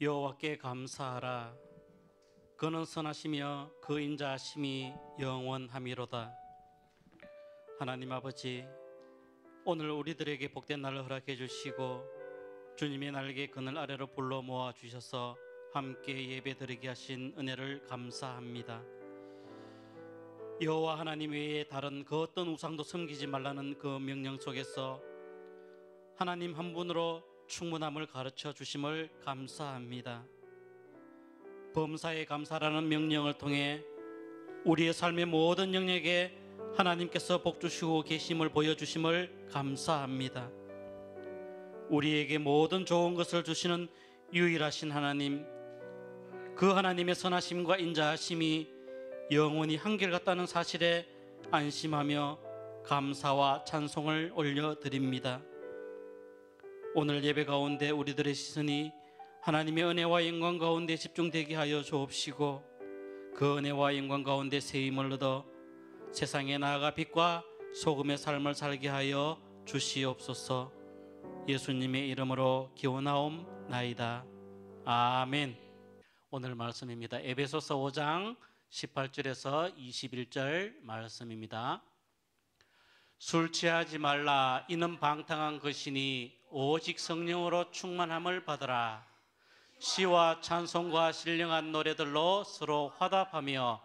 여호와께 감사하라. 그는 선하시며 그 인자하심이 영원함이로다. 하나님 아버지, 오늘 우리들에게 복된 날을 허락해 주시고 주님의 날개 그늘 아래로 불러 모아 주셔서 함께 예배 드리게 하신 은혜를 감사합니다. 여호와 하나님 외에 다른 그 어떤 우상도 섬기지 말라는 그 명령 속에서 하나님 한 분으로 충분함을 가르쳐 주심을 감사합니다. 범사에 감사라는 명령을 통해 우리의 삶의 모든 영역에 하나님께서 복 주시고 계심을 보여주심을 감사합니다. 우리에게 모든 좋은 것을 주시는 유일하신 하나님, 그 하나님의 선하심과 인자하심이 영원히 한결같다는 사실에 안심하며 감사와 찬송을 올려드립니다. 오늘 예배 가운데 우리들의 시선이 하나님의 은혜와 영광 가운데 집중되게 하여 주옵시고, 그 은혜와 영광 가운데 세임을 얻어 세상에 나아가 빛과 소금의 삶을 살게 하여 주시옵소서. 예수님의 이름으로 기원하옵나이다. 아멘. 오늘 말씀입니다. 에베소서 5장 18절에서 21절 말씀입니다. 술 취하지 말라. 이는 방탕한 것이니 오직 성령으로 충만함을 받으라. 시와 찬송과 신령한 노래들로 서로 화답하며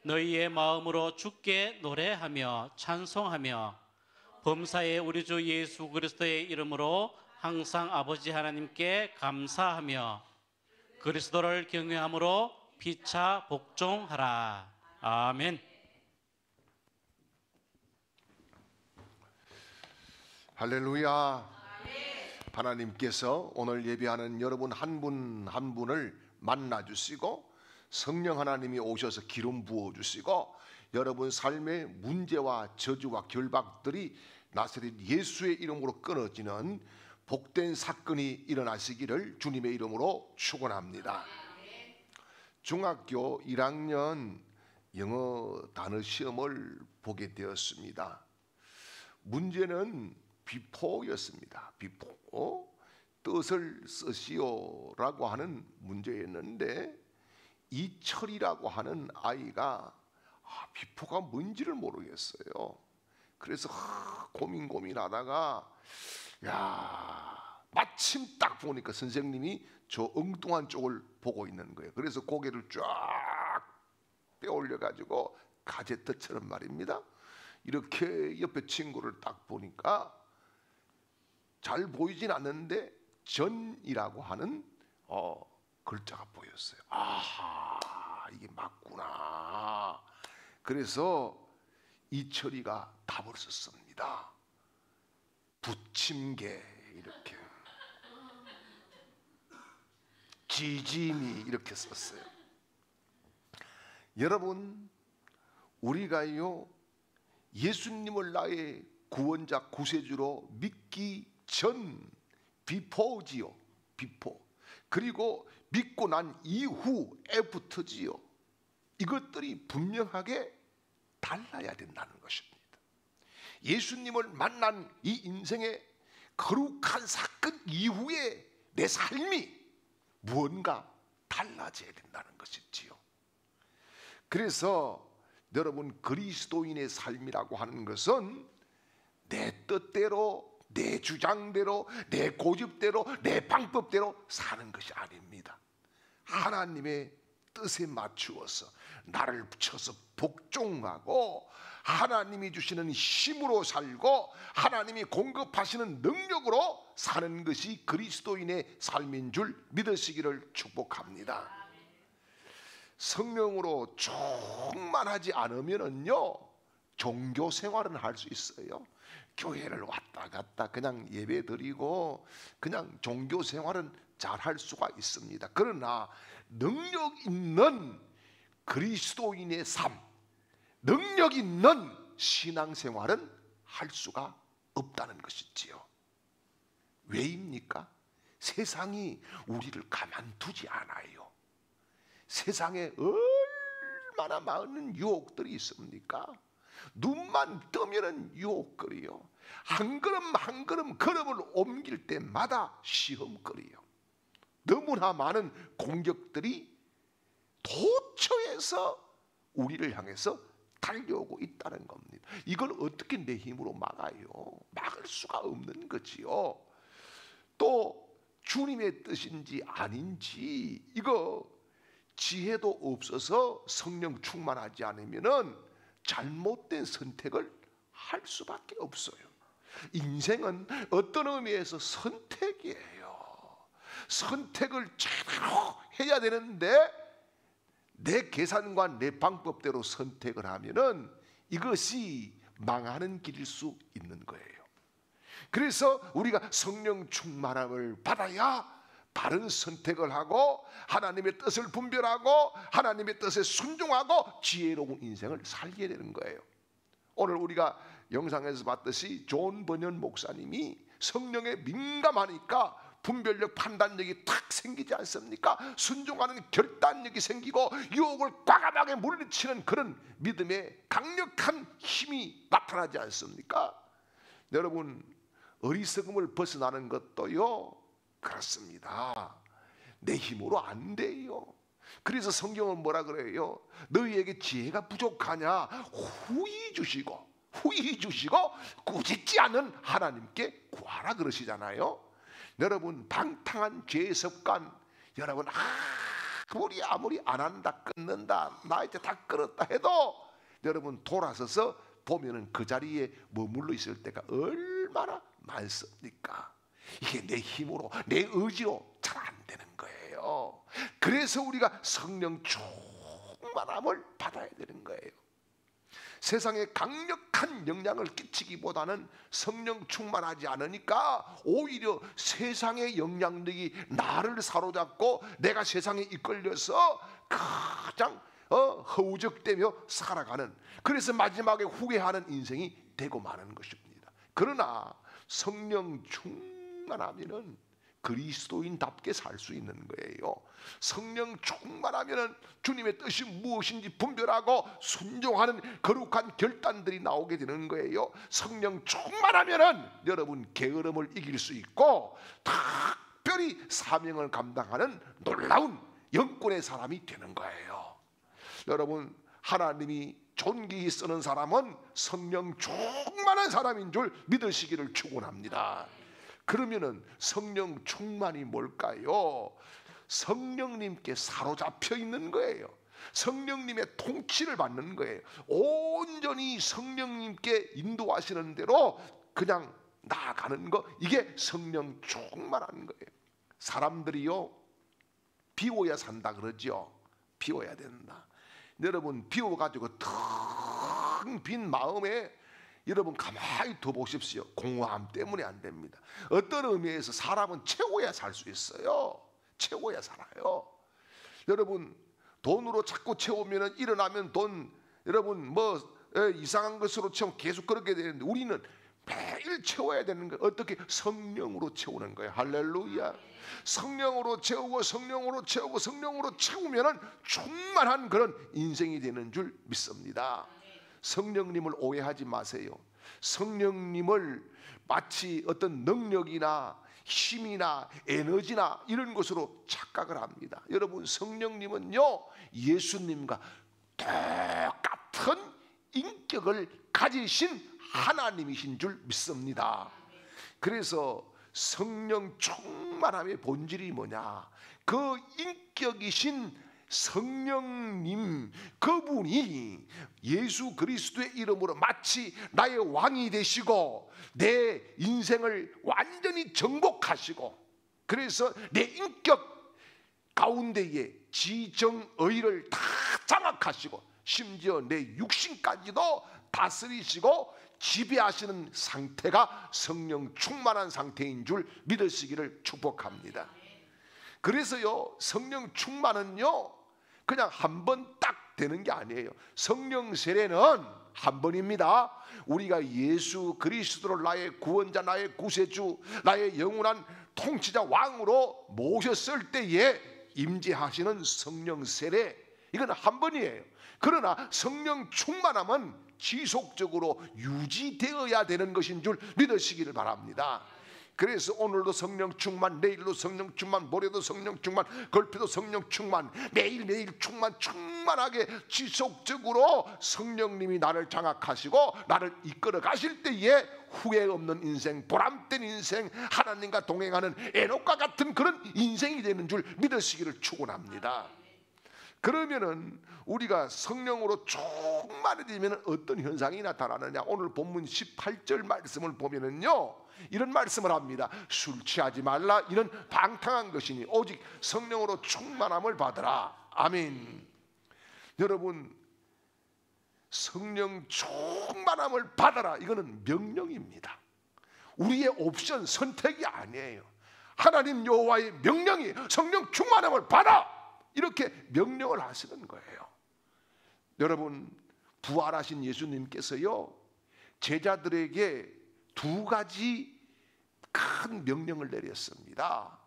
너희의 마음으로 주께 노래하며 찬송하며 범사에 우리 주 예수 그리스도의 이름으로 항상 아버지 하나님께 감사하며 그리스도를 경외함으로 피차 복종하라. 아멘. 할렐루야. 하나님께서 오늘 예배하는 여러분 한 분 한 분을 만나주시고 성령 하나님이 오셔서 기름 부어주시고 여러분 삶의 문제와 저주와 결박들이 나사렛 예수의 이름으로 끊어지는 복된 사건이 일어나시기를 주님의 이름으로 축원합니다. 중학교 1학년 영어 단어 시험을 보게 되었습니다. 문제는 비포였습니다. 비포, 뜻을 쓰시오라고 하는 문제였는데 이철이라고 하는 아이가 비포가 뭔지를 모르겠어요. 그래서 고민하다가 마침 딱 보니까 선생님이 저 엉뚱한 쪽을 보고 있는 거예요. 그래서 고개를 쫙 빼올려 가지고 가제트처럼 말입니다. 이렇게 옆에 친구를 딱 보니까 잘 보이진 않는데 전이라고 하는 글자가 보였어요. 아하, 이게 맞구나. 그래서 이철이가 답을 썼습니다. 부침개 이렇게, 지짐이 이렇게 썼어요. 여러분, 우리가요 예수님을 나의 구원자 구세주로 믿기 전 비포지요. 비포. 그리고 믿고 난 이후 애프터지요. 이것들이 분명하게 달라야 된다는 것입니다. 예수님을 만난 이 인생의 거룩한 사건 이후에 내 삶이 무언가 달라져야 된다는 것이지요. 그래서 여러분, 그리스도인의 삶이라고 하는 것은 내 뜻대로, 내 주장대로, 내 고집대로, 내 방법대로 사는 것이 아닙니다. 하나님의 뜻에 맞추어서 나를 붙여서 복종하고 하나님이 주시는 힘으로 살고 하나님이 공급하시는 능력으로 사는 것이 그리스도인의 삶인 줄 믿으시기를 축복합니다. 성령으로 충만하지 않으면요 종교 생활은 할 수 있어요. 교회를 왔다 갔다 그냥 예배 드리고 그냥 종교 생활은 잘 할 수가 있습니다. 그러나 능력 있는 그리스도인의 삶, 능력 있는 신앙생활은 할 수가 없다는 것이지요. 왜입니까? 세상이 우리를 가만두지 않아요. 세상에 얼마나 많은 유혹들이 있습니까? 눈만 뜨면은 유혹거리요. 한 걸음 한 걸음 걸음을 옮길 때마다 시험거리요. 너무나 많은 공격들이 도처에서 우리를 향해서 달려오고 있다는 겁니다. 이걸 어떻게 내 힘으로 막아요? 막을 수가 없는 거지요. 또 주님의 뜻인지 아닌지 이거 지혜도 없어서 성령 충만하지 않으면은 잘못된 선택을 할 수밖에 없어요. 인생은 어떤 의미에서 선택이에요. 선택을 제대로 해야 되는데 내 계산과 내 방법대로 선택을 하면은 이것이 망하는 길일 수 있는 거예요. 그래서 우리가 성령 충만함을 받아야 바른 선택을 하고 하나님의 뜻을 분별하고 하나님의 뜻에 순종하고 지혜로운 인생을 살게 되는 거예요. 오늘 우리가 영상에서 봤듯이 존 버년 목사님이 성령에 민감하니까 분별력, 판단력이 탁 생기지 않습니까? 순종하는 결단력이 생기고 유혹을 과감하게 물리치는 그런 믿음의 강력한 힘이 나타나지 않습니까? 여러분, 어리석음을 벗어나는 것도요 그렇습니다. 내 힘으로 안 돼요. 그래서 성경은 뭐라 그래요? 너희에게 지혜가 부족하냐? 후히 주시고 꾸짖지 않는 하나님께 구하라 그러시잖아요. 여러분, 방탕한 죄의 습관, 여러분 우리 아무리 안 한다, 끊는다, 나 이제 다 끊었다 해도 여러분 돌아서서 보면은 그 자리에 머물러 있을 때가 얼마나 많습니까? 이게 내 힘으로, 내 의지로 잘 안 되는 거예요. 그래서 우리가 성령 충만함을 받아야 되는 거예요. 세상에 강력한 영향을 끼치기보다는 성령 충만하지 않으니까 오히려 세상의 영향력이 나를 사로잡고 내가 세상에 이끌려서 가장 허우적대며 살아가는, 그래서 마지막에 후회하는 인생이 되고 마는 것입니다. 그러나 성령 충만하면은 그리스도인답게 살 수 있는 거예요. 성령 충만하면은 주님의 뜻이 무엇인지 분별하고 순종하는 거룩한 결단들이 나오게 되는 거예요. 성령 충만하면은 여러분 게으름을 이길 수 있고 특별히 사명을 감당하는 놀라운 영권의 사람이 되는 거예요. 여러분, 하나님이 존귀히 쓰는 사람은 성령 충만한 사람인 줄 믿으시기를 축원합니다. 그러면은 성령 충만이 뭘까요? 성령님께 사로잡혀 있는 거예요. 성령님의 통치를 받는 거예요. 온전히 성령님께 인도하시는 대로 그냥 나아가는 거, 이게 성령 충만한 거예요. 사람들이요 비워야 산다 그러죠. 비워야 된다. 여러분, 비워가지고 텅 빈 마음에 여러분 가만히 둬 보십시오. 공허함 때문에 안 됩니다. 어떤 의미에서 사람은 채워야 살 수 있어요. 채워야 살아요. 여러분, 돈으로 자꾸 채우면 일어나면 돈, 여러분 뭐 이상한 것으로 채우면 계속 그렇게 되는데 우리는 매일 채워야 되는 거예요. 어떻게? 성령으로 채우는 거예요. 할렐루야. 성령으로 채우고 성령으로 채우고 성령으로 채우면은 충만한 그런 인생이 되는 줄 믿습니다. 성령님을 오해하지 마세요. 성령님을 마치 어떤 능력이나 힘이나 에너지나 이런 것으로 착각을 합니다. 여러분, 성령님은요 예수님과 똑같은 인격을 가지신 하나님이신 줄 믿습니다. 그래서 성령 충만함의 본질이 뭐냐? 그 인격이신 성령님, 그분이 예수 그리스도의 이름으로 마치 나의 왕이 되시고 내 인생을 완전히 정복하시고, 그래서 내 인격 가운데에 지정의를 다 장악하시고 심지어 내 육신까지도 다스리시고 지배하시는 상태가 성령 충만한 상태인 줄 믿으시기를 축복합니다. 그래서요 성령 충만은요 그냥 한 번 딱 되는 게 아니에요. 성령 세례는 한 번입니다. 우리가 예수 그리스도를 나의 구원자, 나의 구세주, 나의 영원한 통치자 왕으로 모셨을 때에 임재하시는 성령 세례, 이건 한 번이에요. 그러나 성령 충만함은 지속적으로 유지되어야 되는 것인 줄 믿으시기를 바랍니다. 그래서 오늘도 성령 충만, 내일도 성령 충만, 모레도 성령 충만, 걸피도 성령 충만, 매일매일 충만하게 지속적으로 성령님이 나를 장악하시고 나를 이끌어 가실 때에 후회 없는 인생, 보람된 인생, 하나님과 동행하는 에녹과 같은 그런 인생이 되는 줄 믿으시기를 축원합니다. 그러면은 우리가 성령으로 충만해지면 어떤 현상이 나타나느냐? 오늘 본문 18절 말씀을 보면은요, 이런 말씀을 합니다. 술 취하지 말라. 이는 방탕한 것이니 오직 성령으로 충만함을 받으라. 아멘. 여러분, 성령 충만함을 받아라. 이거는 명령입니다. 우리의 옵션, 선택이 아니에요. 하나님 여호와의 명령이 성령 충만함을 받아. 이렇게 명령을 하시는 거예요. 여러분, 부활하신 예수님께서요, 제자들에게 두 가지 큰 명령을 내렸습니다.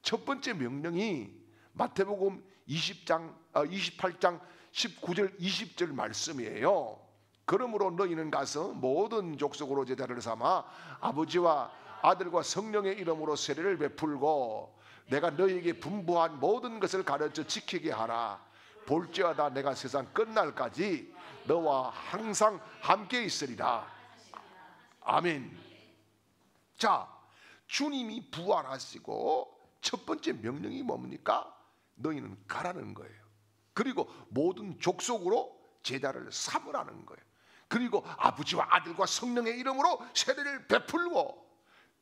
첫 번째 명령이 마태복음 28장 19절 20절 말씀이에요. 그러므로 너희는 가서 모든 족속으로 제자를 삼아 아버지와 아들과 성령의 이름으로 세례를 베풀고 내가 너희에게 분부한 모든 것을 가르쳐 지키게 하라. 볼지어다 내가 세상 끝날까지 너와 항상 함께 있으리라. 아멘. 자, 주님이 부활하시고 첫 번째 명령이 뭡니까? 너희는 가라는 거예요. 그리고 모든 족속으로 제자를 삼으라는 거예요. 그리고 아버지와 아들과 성령의 이름으로 세례를 베풀고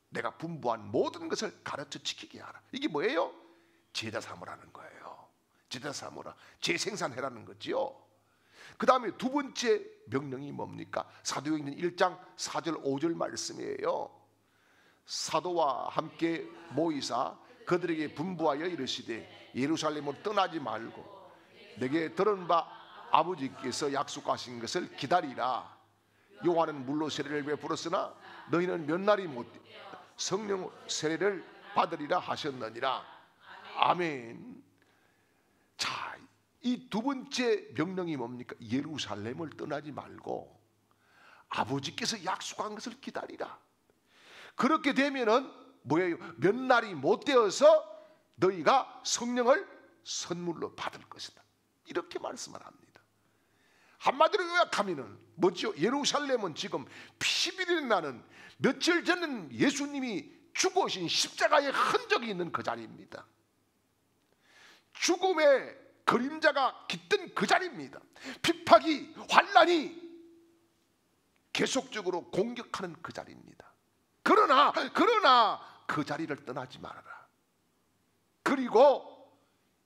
내가 분부한 모든 것을 가르쳐 지키게 하라. 이게 뭐예요? 제자 삼으라는 거예요. 제자 삼으라. 재생산해라는 거지요. 그 다음에 두 번째 명령이 뭡니까? 사도행전 1장 4절 5절 말씀이에요. 사도와 함께 모이사 그들에게 분부하여 이르시되 예루살렘을 떠나지 말고 내게 들은 바 아버지께서 약속하신 것을 기다리라. 요한은 물로 세례를 베풀었으나 너희는 몇 날이 못 성령 세례를 받으리라 하셨느니라. 아멘. 자, 이 두 번째 명령이 뭡니까? 예루살렘을 떠나지 말고 아버지께서 약속한 것을 기다리라. 그렇게 되면은 뭐예요? 몇 날이 못 되어서 너희가 성령을 선물로 받을 것이다. 이렇게 말씀을 합니다. 한마디로 요약하면은 뭐죠? 예루살렘은 지금 피비린내 나는 며칠 전은 예수님이 죽으신 십자가의 흔적이 있는 그 자리입니다. 죽음의 그림자가 깃든 그 자리입니다. 핍박이, 환난이 계속적으로 공격하는 그 자리입니다. 그러나 그 자리를 떠나지 말아라. 그리고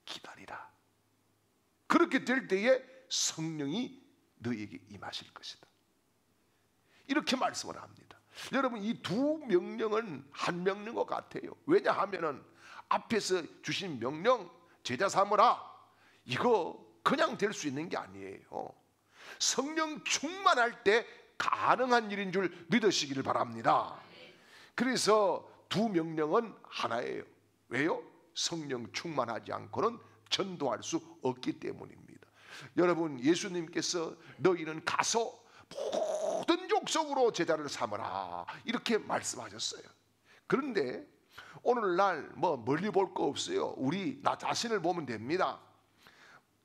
기다리라. 그렇게 될 때에 성령이 너희에게 임하실 것이다. 이렇게 말씀을 합니다. 여러분, 이 두 명령은 한 명령과 같아요. 왜냐하면은 앞에서 주신 명령, 제자 삼으라, 이거 그냥 될 수 있는 게 아니에요. 성령 충만할 때 가능한 일인 줄 믿으시기를 바랍니다. 그래서 두 명령은 하나예요. 왜요? 성령 충만하지 않고는 전도할 수 없기 때문입니다. 여러분, 예수님께서 너희는 가서 모든 족속으로 제자를 삼으라 이렇게 말씀하셨어요. 그런데 오늘날 뭐 멀리 볼 거 없어요. 우리 나 자신을 보면 됩니다.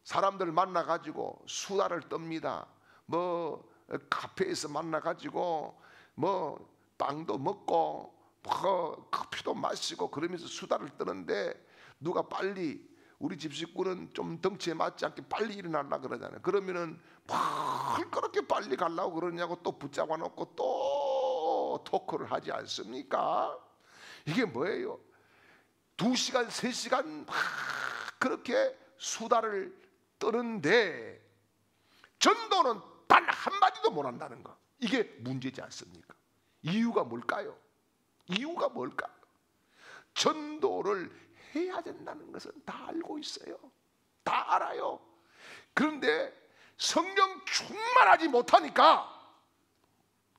사람들 만나가지고 수다를 떱니다. 뭐 카페에서 만나가지고 뭐 빵도 먹고 커피도 마시고 그러면서 수다를 떠는데 누가 빨리 우리 집 식구는 좀 덩치에 맞지 않게 빨리 일어나려고 그러잖아요. 그러면은 뭘 그렇게 빨리 가려고 그러냐고 또 붙잡아 놓고 또 토크를 하지 않습니까? 이게 뭐예요? 2시간, 3시간 막 그렇게 수다를 떠는데 전도는 단 한마디도 못 한다는 거. 이게 문제지 않습니까? 이유가 뭘까요? 이유가 뭘까요? 전도를 해야 된다는 것은 다 알고 있어요. 다 알아요. 그런데 성령 충만하지 못하니까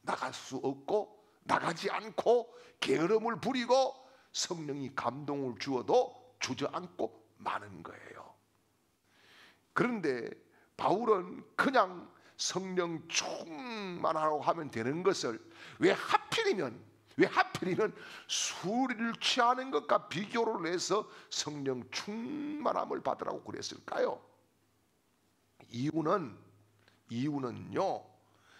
나갈 수 없고 나가지 않고 게으름을 부리고 성령이 감동을 주어도 주저앉고 마는 거예요. 그런데 바울은 그냥 성령 충만하고 하면 되는 것을 왜 하필이면 왜 하필이면 술을 취하는 것과 비교를 해서 성령 충만함을 받으라고 그랬을까요? 이유는요,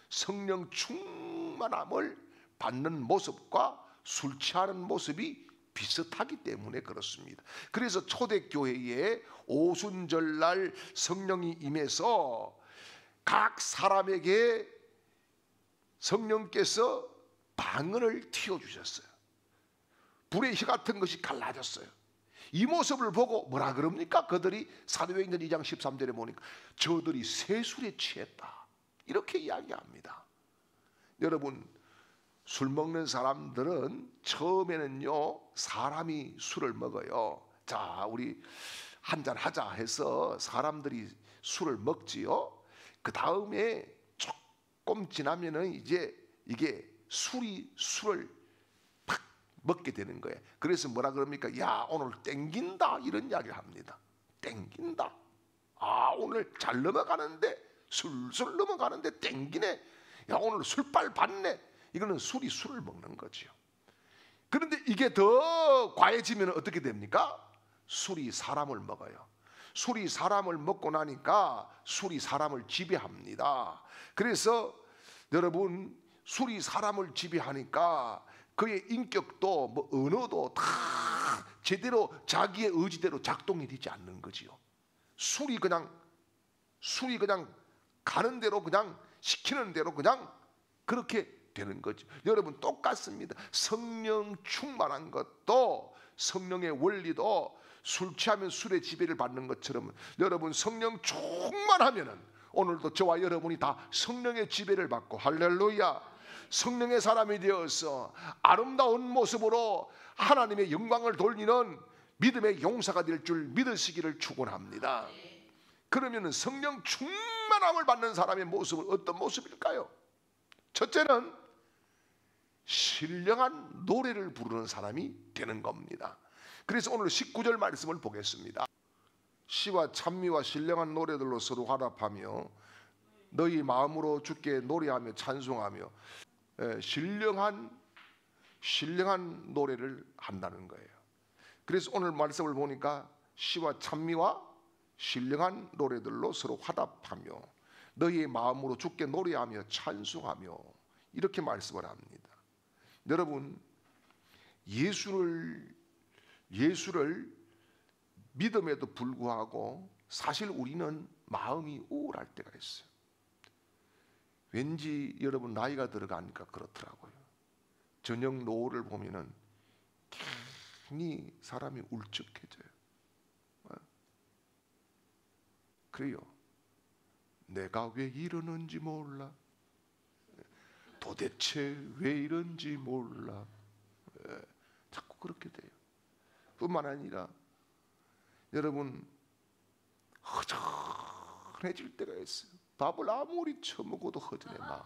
성령 충만함을 받는 모습과 술 취하는 모습이 비슷하기 때문에 그렇습니다. 그래서 초대교회에 오순절날 성령이 임해서 각 사람에게 성령께서 방언을 틔워주셨어요. 불의 희 같은 것이 갈라졌어요. 이 모습을 보고 뭐라 그럽니까? 그들이 사도행전 2장 13절에 보니까 저들이 세술에 취했다, 이렇게 이야기합니다. 여러분, 술 먹는 사람들은 처음에는요, 사람이 술을 먹어요. 자, 우리 한잔 하자 해서 사람들이 술을 먹지요. 그 다음에 조금 지나면은 이제 이게 술을 팍 먹게 되는 거예요. 그래서 뭐라 그럽니까? 야, 오늘 땡긴다, 이런 이야기를 합니다. 땡긴다. 아, 오늘 잘 넘어가는데, 술술 넘어가는데 땡기네. 야, 오늘 술빨 받네. 이거는 술이 술을 먹는 거죠. 그런데 이게 더 과해지면 어떻게 됩니까? 술이 사람을 먹어요. 술이 사람을 먹고 나니까 술이 사람을 지배합니다. 그래서 여러분, 술이 사람을 지배하니까 그의 인격도 뭐 언어도 다 제대로 자기의 의지대로 작동이 되지 않는 거지요. 술이 그냥 가는 대로, 그냥 시키는 대로 그냥 그렇게 되는 거죠. 여러분, 똑같습니다. 성령 충만한 것도, 성령의 원리도 술 취하면 술의 지배를 받는 것처럼, 여러분 성령 충만하면은 오늘도 저와 여러분이 다 성령의 지배를 받고, 할렐루야, 성령의 사람이 되어서 아름다운 모습으로 하나님의 영광을 돌리는 믿음의 용사가 될 줄 믿으시기를 축원합니다. 그러면 성령 충만함을 받는 사람의 모습은 어떤 모습일까요? 첫째는 신령한 노래를 부르는 사람이 되는 겁니다. 그래서 오늘 19절 말씀을 보겠습니다. 시와 찬미와 신령한 노래들로 서로 화답하며 너희 마음으로 주께 노래하며 찬송하며, 신령한 노래를 한다는 거예요. 그래서 오늘 말씀을 보니까 시와 찬미와 신령한 노래들로 서로 화답하며 너희의 마음으로 주께 노래하며 찬송하며, 이렇게 말씀을 합니다. 여러분, 예수를 믿음에도 불구하고 사실 우리는 마음이 우울할 때가 있어요. 왠지 여러분 나이가 들어가니까 그렇더라고요. 저녁 노을을 보면은 괜히 사람이 울적해져요. 그래요. 내가 왜 이러는지 몰라. 도대체 왜 이런지 몰라. 자꾸 그렇게 돼요. 뿐만 아니라 여러분, 허전해질 때가 있어요. 밥을 아무리 처먹어도 허전해. 마음이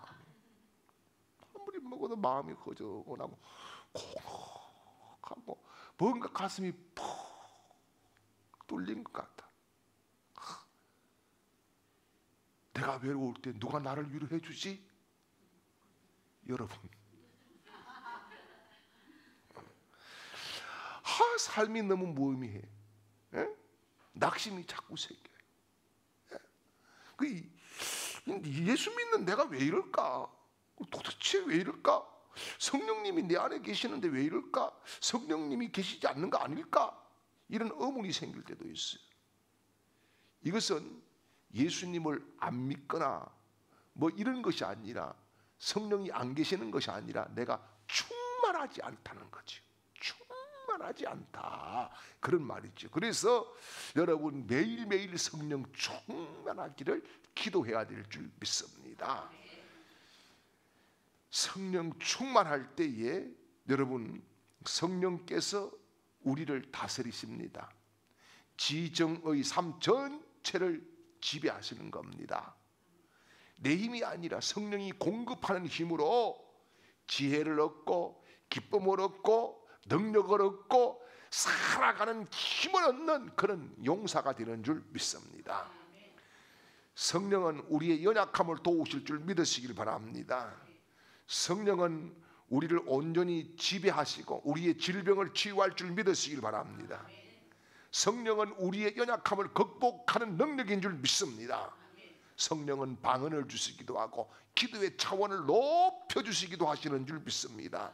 아무리 먹어도 마음이 허전하고 공허하고 뭔가 가슴이 푹 뚫린 것 같아. 내가 외로울 때 누가 나를 위로해 주지? 여러분, 삶이 너무 무의미해. 낙심이 자꾸 생겨요. 예수 믿는 내가 왜 이럴까? 도대체 왜 이럴까? 성령님이 내 안에 계시는데 왜 이럴까? 성령님이 계시지 않는 거 아닐까? 이런 의문이 생길 때도 있어요. 이것은 예수님을 안 믿거나 뭐 이런 것이 아니라, 성령이 안 계시는 것이 아니라 내가 충만하지 않다는 거죠. 충만하지 않다, 그런 말이죠. 그래서 여러분, 매일매일 성령 충만하기를 기도해야 될 줄 믿습니다. 성령 충만할 때에 여러분, 성령께서 우리를 다스리십니다. 지정의 삶 전체를 지배하시는 겁니다. 내 힘이 아니라 성령이 공급하는 힘으로 지혜를 얻고 기쁨을 얻고 능력을 얻고 살아가는 힘을 얻는 그런 용사가 되는 줄 믿습니다. 성령은 우리의 연약함을 도우실 줄 믿으시길 바랍니다. 성령은 우리를 온전히 지배하시고 우리의 질병을 치유할 줄 믿으시길 바랍니다. 성령은 우리의 연약함을 극복하는 능력인 줄 믿습니다. 성령은 방언을 주시기도 하고 기도의 차원을 높여주시기도 하시는 줄 믿습니다.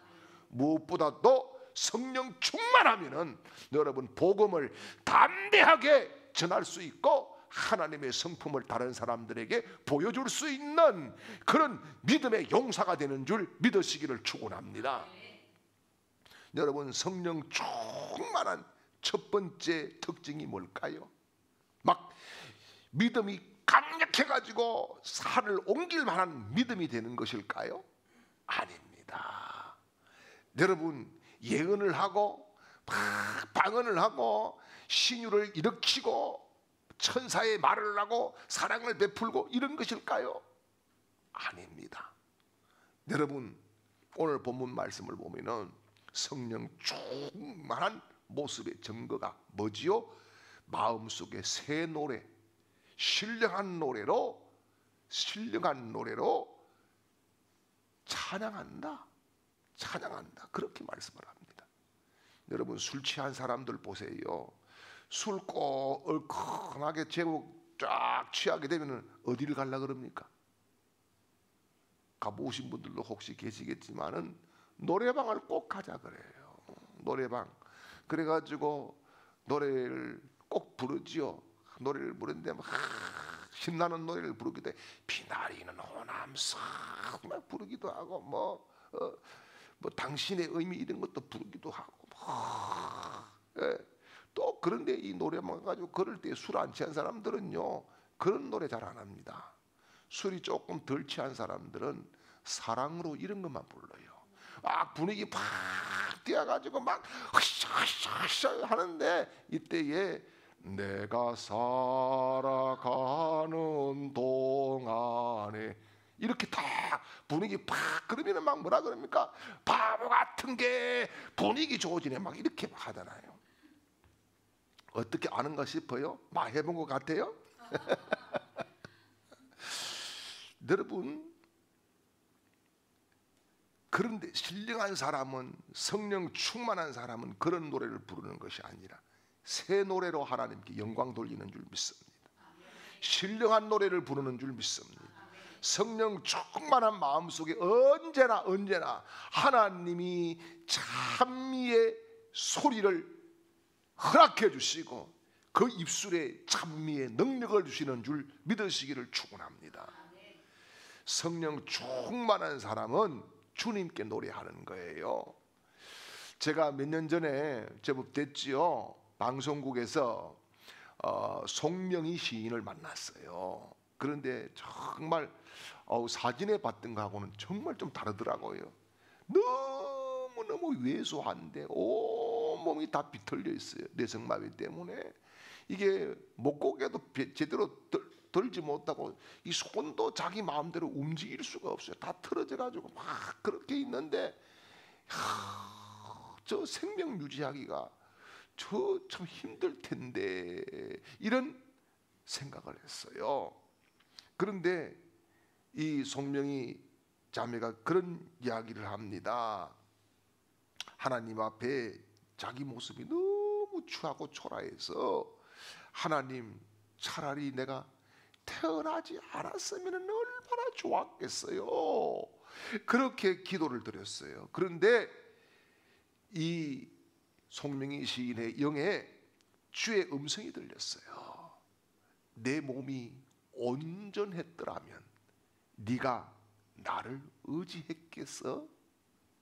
무엇보다도 성령 충만하면은 여러분 복음을 담대하게 전할 수 있고 하나님의 성품을 다른 사람들에게 보여줄 수 있는 그런 믿음의 용사가 되는 줄 믿으시기를 축원합니다. 여러분, 성령 충만한 첫 번째 특징이 뭘까요? 막 믿음이 강력해가지고 산을 옮길 만한 믿음이 되는 것일까요? 아닙니다. 여러분, 예언을 하고 막 방언을 하고 신유를 일으키고 천사의 말을 하고 사랑을 베풀고 이런 것일까요? 아닙니다. 여러분, 오늘 본문 말씀을 보면은 성령 충만한 모습의 증거가 뭐지요? 마음속에 새 노래, 신령한 노래로 찬양한다. 그렇게 말씀을 합니다. 여러분, 술 취한 사람들 보세요. 술 꼭 얼큰하게 재고 쫙 취하게 되면 어디를 가려고 그럽니까? 가보신 분들도 혹시 계시겠지만은 노래방을 꼭 가자 그래요. 노래방. 그래가지고 노래를 꼭 부르지요. 노래를 부르는데 막 신나는 노래를 부르기도 해. 비나리는 호남선 막 부르기도 하고 뭐 당신의 의미 이런 것도 부르기도 하고 예. 또 그런데 이 노래만 가지고 그럴 때 술 안 취한 사람들은요 그런 노래 잘 안 합니다. 술이 조금 덜 취한 사람들은 사랑으로 이런 것만 불러요. 막 분위기 팍 뛰어가지고 막 으쌰으쌰 하는데 이때에 내가 살아가는 동안에 이렇게 딱 분위기 팍 그러면은 막 뭐라 그럽니까? 바보 같은 게 분위기 좋아지네 막 이렇게 막 하잖아요. 어떻게 아는가 싶어요? 막 해본 것 같아요? 여러분, 그런데 신령한 사람은, 성령 충만한 사람은 그런 노래를 부르는 것이 아니라 새 노래로 하나님께 영광 돌리는 줄 믿습니다. 신령한 노래를 부르는 줄 믿습니다. 성령 충만한 마음속에 언제나 하나님이 찬미의 소리를 허락해 주시고 그 입술에 찬미의 능력을 주시는 줄 믿으시기를 축원합니다. 성령 충만한 사람은 주님께 노래하는 거예요. 제가 몇 년 전에 제법 됐지요. 방송국에서 송명희 시인을 만났어요. 그런데 정말 사진에 봤던 거하고는 정말 좀 다르더라고요. 너무너무 왜소한데 온몸이 다 비틀려 있어요. 내성마비 때문에 이게 목고개도 제대로 들지 못하고 이 손도 자기 마음대로 움직일 수가 없어요. 다 틀어져 가지고 막 그렇게 있는데 저 생명 유지하기가 저 참 힘들 텐데 이런 생각을 했어요. 그런데 이 송명희 자매가 그런 이야기를 합니다. 하나님 앞에 자기 모습이 너무 추하고 초라해서 하나님, 차라리 내가 태어나지 않았으면 얼마나 좋았겠어요. 그렇게 기도를 드렸어요. 그런데 이 송명희 시인의 영에 주의 음성이 들렸어요. 내 몸이 온전했더라면 네가 나를 의지했겠어?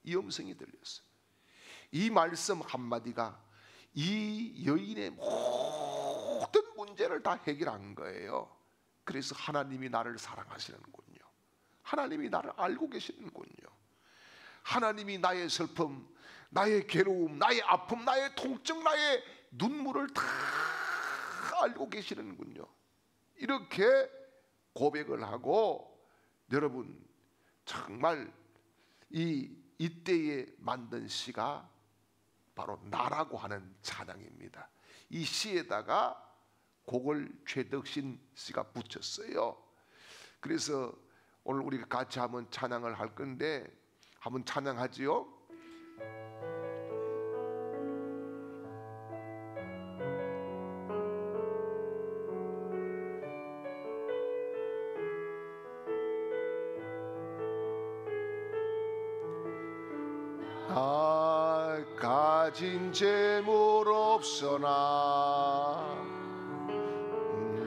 이 음성이 들렸어요. 이 말씀 한마디가 이 여인의 모든 문제를 다 해결한 거예요. 그래서 하나님이 나를 사랑하시는군요. 하나님이 나를 알고 계시는군요. 하나님이 나의 슬픔, 나의 괴로움, 나의 아픔, 나의 통증, 나의 눈물을 다 알고 계시는군요. 이렇게 고백을 하고 여러분 정말 이때에 만든 시가 바로 나라고 하는 찬양입니다. 이 시에다가 곡을 최덕신 씨가 붙였어요. 그래서 오늘 우리가 같이 한번 찬양을 할 건데 한번 찬양하지요. 가진 재물 없으나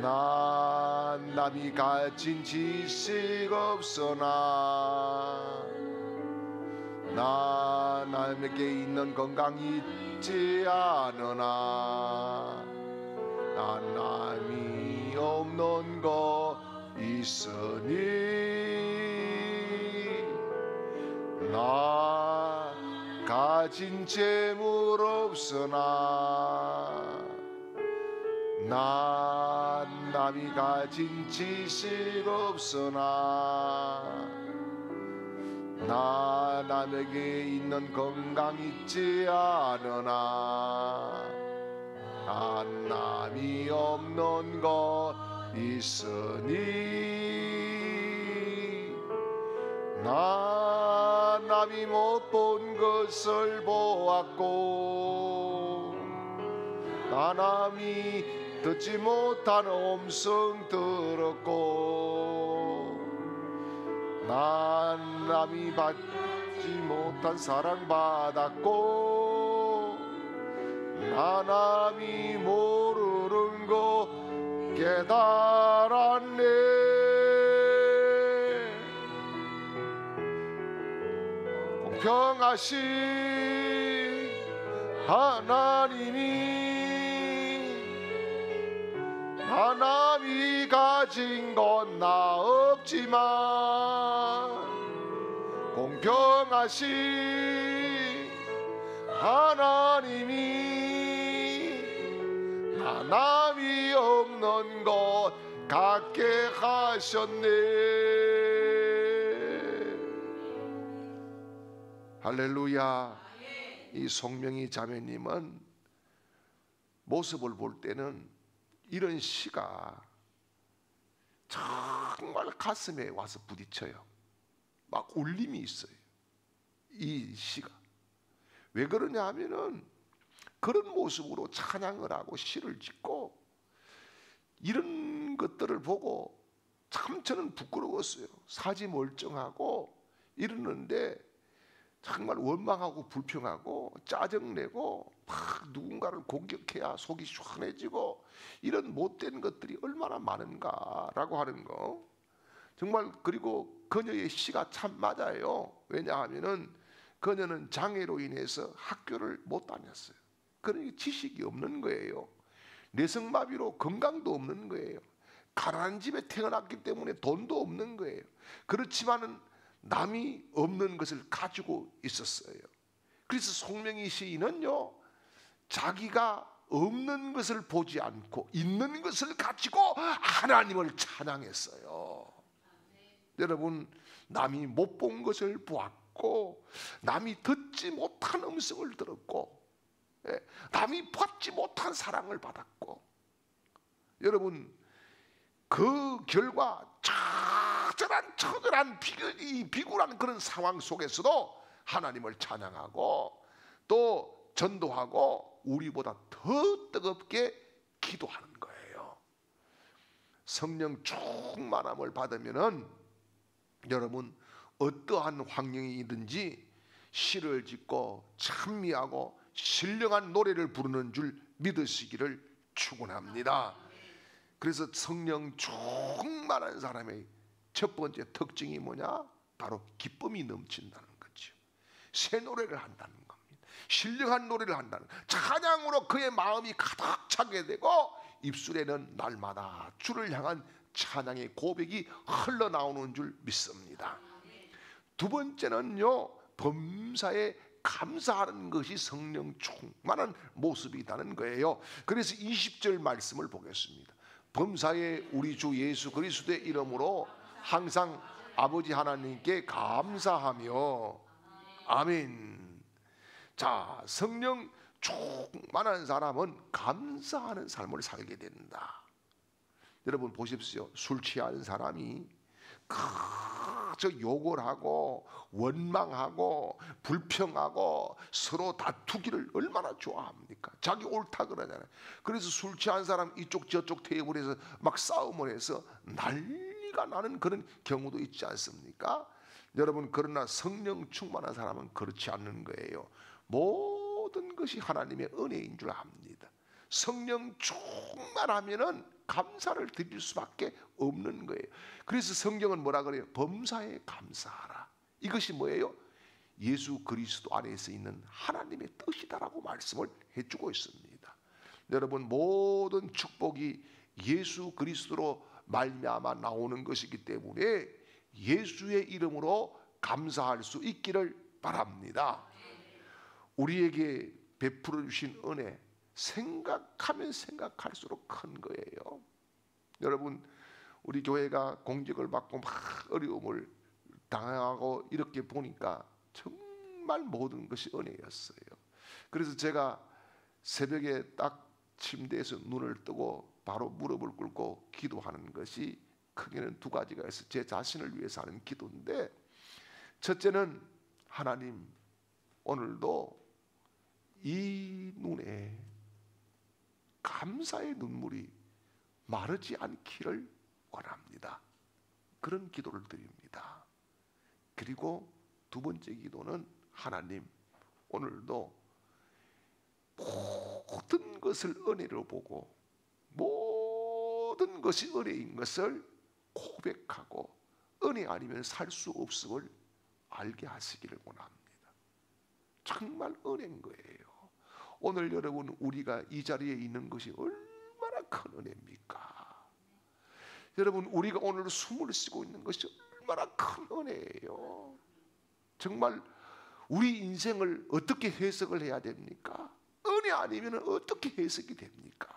난 남이 가진 지식 없으나 나 남에게 있는 건강 있지 않으나 난 남이 없는 거 있으니 나 가진 재물 없으나 난 남이 가진 지식 없으나 나 남에게 있는 건강 있지 않으나 난 남이 없는 것 있으니 나 남이 못 본 것을 보았고 나 남이 듣지 못한 음성 들었고 난 남이 받지 못한 사랑 받았고 나 남이 모르는 거 깨달았네. 공평하신 하나님이 나 남이 가진 건 나 없지만 공평하신 하나님이 나 남이 없는 것 갖게 하셨네. 할렐루야. 이 송명희 자매님은 모습을 볼 때는 이런 시가 정말 가슴에 와서 부딪혀요. 막 울림이 있어요. 이 시가 왜 그러냐 하면은 그런 모습으로 찬양을 하고 시를 짓고 이런 것들을 보고 참 저는 부끄러웠어요. 사지 멀쩡하고 이러는데 정말 원망하고 불평하고 짜증내고 막 누군가를 공격해야 속이 시원해지고 이런 못된 것들이 얼마나 많은가라고 하는 거. 정말. 그리고 그녀의 시가 참 맞아요. 왜냐하면은 그녀는 장애로 인해서 학교를 못 다녔어요. 그러니까 지식이 없는 거예요. 뇌성마비로 건강도 없는 거예요. 가난한 집에 태어났기 때문에 돈도 없는 거예요. 그렇지만은 남이 없는 것을 가지고 있었어요. 그래서 송명희 시인은요, 자기가 없는 것을 보지 않고 있는 것을 가지고 하나님을 찬양했어요. 여러분, 남이 못 본 것을 보았고 남이 듣지 못한 음성을 들었고 남이 받지 못한 사랑을 받았고, 여러분 그 결과 처절한 비굴한 그런 상황 속에서도 하나님을 찬양하고 또 전도하고 우리보다 더 뜨겁게 기도하는 거예요. 성령 충만함을 받으면은 여러분 어떠한 환경이든지 시를 짓고 찬미하고 신령한 노래를 부르는 줄 믿으시기를 축원합니다. 그래서 성령 충만한 사람의 첫 번째 특징이 뭐냐? 바로 기쁨이 넘친다는 거죠. 새 노래를 한다는 겁니다. 신령한 노래를 한다는 거예요. 찬양으로 그의 마음이 가득 차게 되고 입술에는 날마다 주를 향한 찬양의 고백이 흘러나오는 줄 믿습니다. 두 번째는요, 범사에 감사하는 것이 성령 충만한 모습이라는 거예요. 그래서 20절 말씀을 보겠습니다. 범사에 우리 주 예수 그리스도의 이름으로 항상 아버지 하나님께 감사하며. 아멘. 자, 성령 충만한 사람은 감사하는 삶을 살게 된다. 여러분 보십시오. 술 취한 사람이 저 욕을 하고 원망하고 불평하고 서로 다투기를 얼마나 좋아합니까? 자기 옳다 그러잖아요. 그래서 술 취한 사람 이쪽 저쪽 테이블에서 막 싸움을 해서 난리가 나는 그런 경우도 있지 않습니까? 여러분, 그러나 성령 충만한 사람은 그렇지 않는 거예요. 모든 것이 하나님의 은혜인 줄 압니다. 성령 충만하면은 감사를 드릴 수밖에 없는 거예요. 그래서 성경은 뭐라 그래요? 범사에 감사하라. 이것이 뭐예요? 예수 그리스도 안에서 있는 하나님의 뜻이다라고 말씀을 해주고 있습니다. 여러분, 모든 축복이 예수 그리스도로 말미암아 나오는 것이기 때문에 예수의 이름으로 감사할 수 있기를 바랍니다. 우리에게 베풀어 주신 은혜, 생각하면 생각할수록 큰 거예요. 여러분, 우리 교회가 공격을 받고 막 어려움을 당하고 이렇게 보니까 정말 모든 것이 은혜였어요. 그래서 제가 새벽에 딱 침대에서 눈을 뜨고 바로 무릎을 꿇고 기도하는 것이 크게는 두 가지가 있어요. 제 자신을 위해서 하는 기도인데, 첫째는 하나님, 오늘도 이 눈에 감사의 눈물이 마르지 않기를 원합니다. 그런 기도를 드립니다. 그리고 두 번째 기도는 하나님, 오늘도 모든 것을 은혜로 보고 모든 것이 은혜인 것을 고백하고 은혜 아니면 살 수 없음을 알게 하시기를 원합니다. 정말 은혜인 거예요. 오늘 여러분, 우리가 이 자리에 있는 것이 얼마나 큰 은혜입니까? 여러분, 우리가 오늘 숨을 쉬고 있는 것이 얼마나 큰 은혜예요. 정말 우리 인생을 어떻게 해석을 해야 됩니까? 은혜 아니면 어떻게 해석이 됩니까?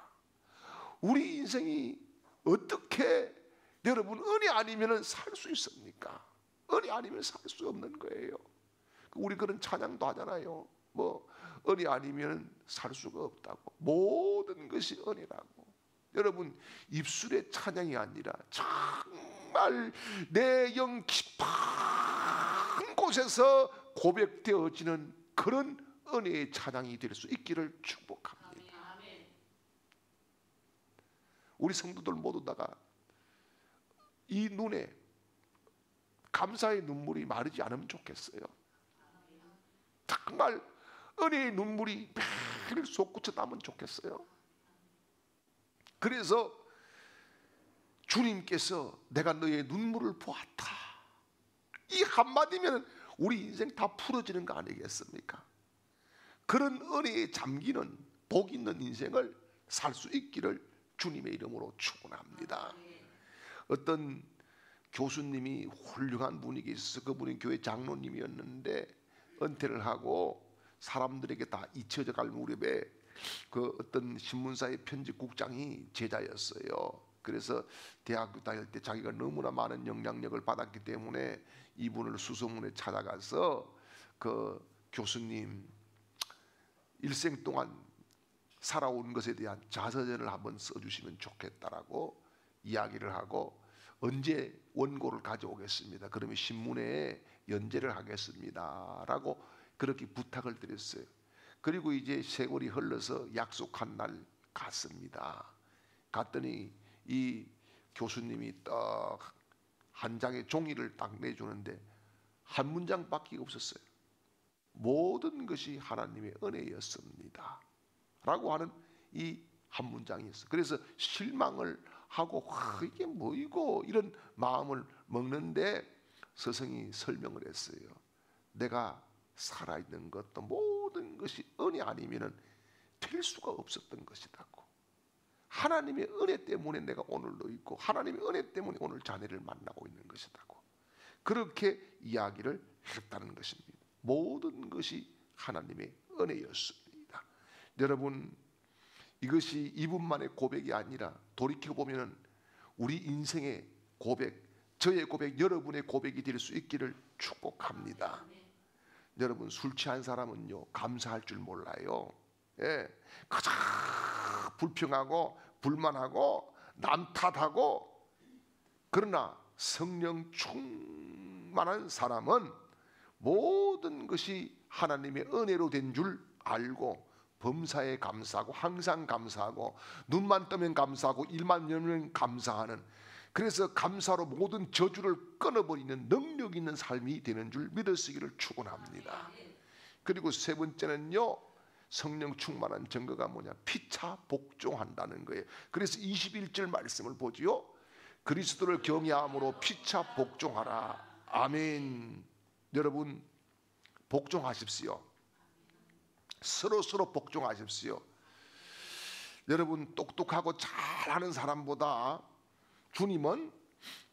우리 인생이 어떻게, 여러분, 은혜 아니면 살 수 있습니까? 은혜 아니면 살 수 없는 거예요. 우리 그런 찬양도 하잖아요. 뭐 은혜 아니면 살 수가 없다고. 모든 것이 은혜라고. 여러분, 입술의 찬양이 아니라 정말 내 영 깊은 곳에서 고백되어지는 그런 은혜의 찬양이 될 수 있기를 축복합니다. 우리 성도들 모두 다가 이 눈에 감사의 눈물이 마르지 않으면 좋겠어요. 정말 은혜의 눈물이 매일 솟구쳐 나면 좋겠어요. 그래서 주님께서 내가 너의 눈물을 보았다, 이 한마디면 우리 인생 다 풀어지는 거 아니겠습니까? 그런 은혜에 잠기는 복 있는 인생을 살 수 있기를 주님의 이름으로 축원합니다. 어떤 교수님이 훌륭한 분이 있어서 그분이 교회 장로님이었는데 은퇴를 하고 사람들에게 다 잊혀져 갈 무렵에 그 어떤 신문사의 편집국장이 제자였어요. 그래서 대학교 다닐 때 자기가 너무나 많은 영향력을 받았기 때문에 이분을 수소문에 찾아가서 그 교수님, 일생 동안 살아온 것에 대한 자서전을 한번 써주시면 좋겠다라고 이야기를 하고, 언제 원고를 가져오겠습니다, 그러면 신문에 연재를 하겠습니다라고 그렇게 부탁을 드렸어요. 그리고 이제 세월이 흘러서 약속한 날 갔습니다. 갔더니 이 교수님이 딱 한 장의 종이를 딱 내주는데 한 문장밖에 없었어요. 모든 것이 하나님의 은혜였습니다 라고 하는 이 한 문장이었어요. 그래서 실망을 하고 이게 뭐이고 이런 마음을 먹는데 스승이 설명을 했어요. 내가 살아있는 것도 모든 것이 은혜 아니면 될 수가 없었던 것이라고. 하나님의 은혜 때문에 내가 오늘도 있고 하나님의 은혜 때문에 오늘 자네를 만나고 있는 것이라고 그렇게 이야기를 했다는 것입니다. 모든 것이 하나님의 은혜였습니다. 여러분, 이것이 이분만의 고백이 아니라 돌이켜보면 우리 인생의 고백, 저의 고백, 여러분의 고백이 될 수 있기를 축복합니다. 여러분, 술 취한 사람은요 감사할 줄 몰라요. 예, 가장 불평하고 불만하고 남 탓하고, 그러나 성령 충만한 사람은 모든 것이 하나님의 은혜로 된 줄 알고 범사에 감사하고 항상 감사하고 눈만 뜨면 감사하고 일만 열면 감사하는, 그래서 감사로 모든 저주를 끊어버리는 능력 있는 삶이 되는 줄 믿으시기를 축원합니다. 그리고 세 번째는요, 성령 충만한 증거가 뭐냐? 피차 복종한다는 거예요. 그래서 21절 말씀을 보지요. 그리스도를 경외함으로 피차 복종하라. 아멘. 여러분 복종하십시오. 서로 복종하십시오. 여러분 똑똑하고 잘하는 사람보다 주님은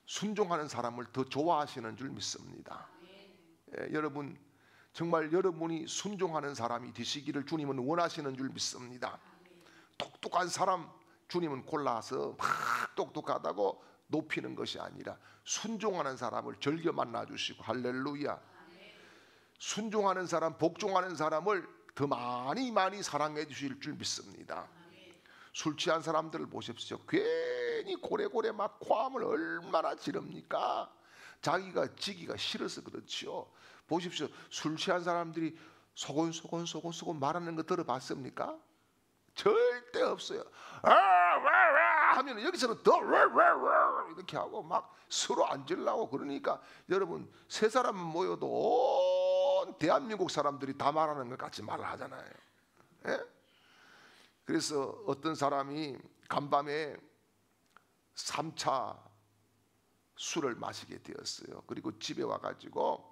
순종하는 사람을 더 좋아하시는 줄 믿습니다. 여러분 정말 여러분이 순종하는 사람이 되시기를 주님은 원하시는 줄 믿습니다. 똑똑한 사람 주님은 골라서 막 똑똑하다고 높이는 것이 아니라 순종하는 사람을 즐겨 만나주시고, 할렐루야. 순종하는 사람, 복종하는 사람을 더 많이 사랑해 주실 줄 믿습니다. 술 취한 사람들을 보십시오. 괜히 고래고래 막 고함을 얼마나 지릅니까? 자기가 지기가 싫어서 그렇지요. 보십시오. 술 취한 사람들이 소곤소곤 말하는 거 들어봤습니까? 절대 없어요. 하면 여기서는 더 이렇게 하고 막 서로 앉으려고 그러니까, 여러분 세 사람 모여도 온 대한민국 사람들이 다 말하는 것 같이 말을 하잖아요. 예? 그래서 어떤 사람이 간밤에 3차 술을 마시게 되었어요. 그리고 집에 와가지고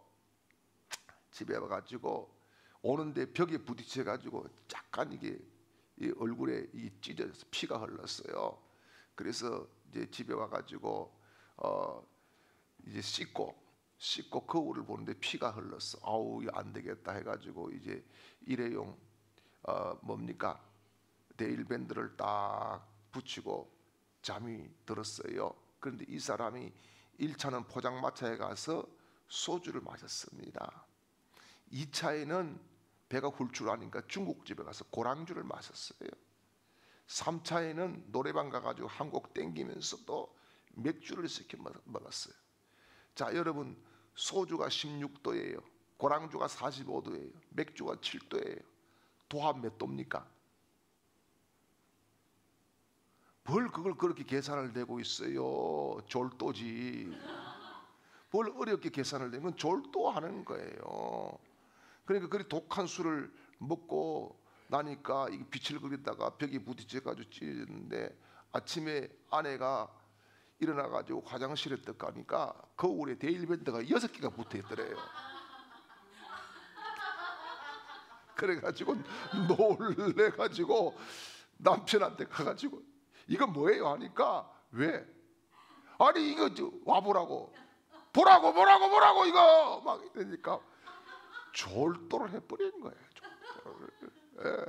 오는데 벽에 부딪혀가지고 약간 이게 이 얼굴에 이 찢어져서 피가 흘렀어요. 그래서 이제 집에 와가지고 이제 씻고 거울을 보는데 피가 흘렀어. 아우 안 되겠다 해가지고 이제 일회용 뭡니까 데일밴드를 딱 붙이고 잠이 들었어요. 그런데 이 사람이 1차는 포장마차에 가서 소주를 마셨습니다. 2차에는 배가 훌출하니까 중국집에 가서 고랑주를 마셨어요. 3차에는 노래방 가가지고 한 곡 땡기면서 또 맥주를 시켜 먹었어요. 자 여러분, 소주가 16도예요. 고랑주가 45도예요. 맥주가 7도예요. 도합 몇 도입니까? 뭘 그걸 그렇게 계산을 내고 있어요. 졸도지. 뭘 어렵게 계산을 내면 졸도하는 거예요. 그러니까 그리 독한 술을 먹고 나니까 이게 빛을 그리다가 벽에 부딪혀가지고 찢었는데, 아침에 아내가 일어나가지고 화장실에 딱 가니까 거울에 데일밴드가 6개가 붙어있더래요. 그래가지고 놀래가지고 남편한테 가가지고 이거 뭐예요 하니까, 왜? 아니 이거 와보라고 보라고 이거 막 이러니까 졸도를 해버리는 거예요. 예.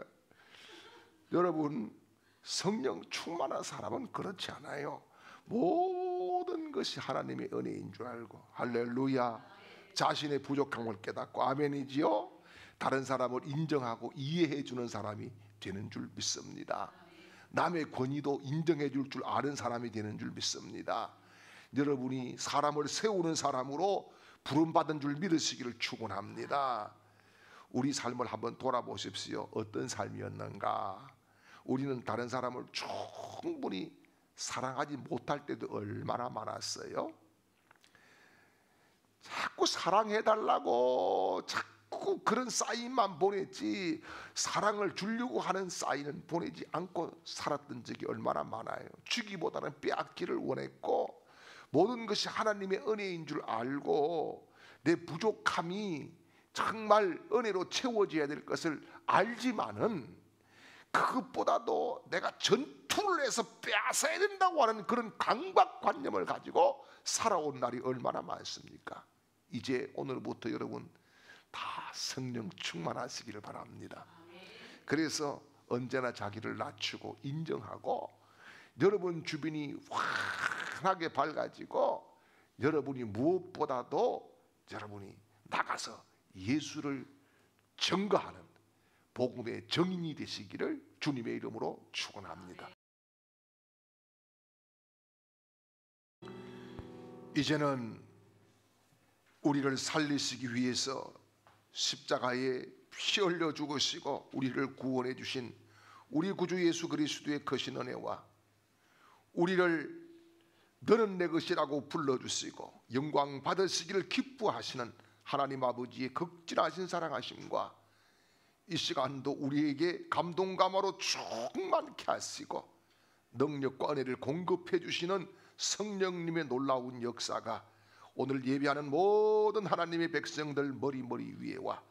여러분 성령 충만한 사람은 그렇지 않아요. 모든 것이 하나님의 은혜인 줄 알고, 할렐루야. 자신의 부족함을 깨닫고, 아멘이지요. 다른 사람을 인정하고 이해해 주는 사람이 되는 줄 믿습니다. 남의 권위도 인정해 줄 아는 사람이 되는 줄 믿습니다. 여러분이 사람을 세우는 사람으로 부름받은 줄 믿으시기를 축원합니다. 우리 삶을 한번 돌아보십시오. 어떤 삶이었는가? 우리는 다른 사람을 충분히 사랑하지 못할 때도 얼마나 많았어요. 자꾸 사랑해달라고 자꾸 그런 사인만 보냈지, 사랑을 주려고 하는 사인은 보내지 않고 살았던 적이 얼마나 많아요. 주기보다는 빼앗기를 원했고, 모든 것이 하나님의 은혜인 줄 알고, 내 부족함이 정말 은혜로 채워져야 될 것을 알지만은, 그것보다도 내가 전투를 해서 빼앗아야 된다고 하는 그런 강박관념을 가지고 살아온 날이 얼마나 많습니까? 이제 오늘부터 여러분 다 성령 충만하시기를 바랍니다. 그래서 언제나 자기를 낮추고 인정하고, 여러분 주변이 환하게 밝아지고, 여러분이 무엇보다도 여러분이 나가서 예수를 증거하는 복음의 증인이 되시기를 주님의 이름으로 축원합니다. 이제는 우리를 살리시기 위해서 십자가에 피 흘려 죽으시고 우리를 구원해 주신 우리 구주 예수 그리스도의 크신 은혜와 우리를 너는 내 것이라고 불러주시고 영광 받으시기를 기뻐하시는 하나님 아버지의 극진하신 사랑하심과 이 시간도 우리에게 감동감화로 충만케 하시고 능력과 은혜를 공급해 주시는 성령님의 놀라운 역사가 오늘 예배하는 모든 하나님의 백성들 머리 위에와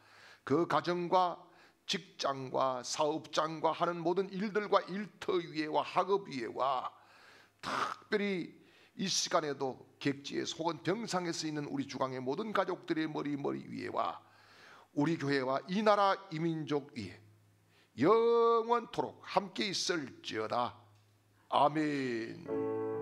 그 가정과 직장과 사업장과 하는 모든 일들과 일터 위에와 학업 위에와 특별히 이 시간에도 객지에서 혹은 병상에서 있는 우리 주강의 모든 가족들의 머리 위에와 우리 교회와 이 나라 이 민족 위에 영원토록 함께 있을지어다. 아멘.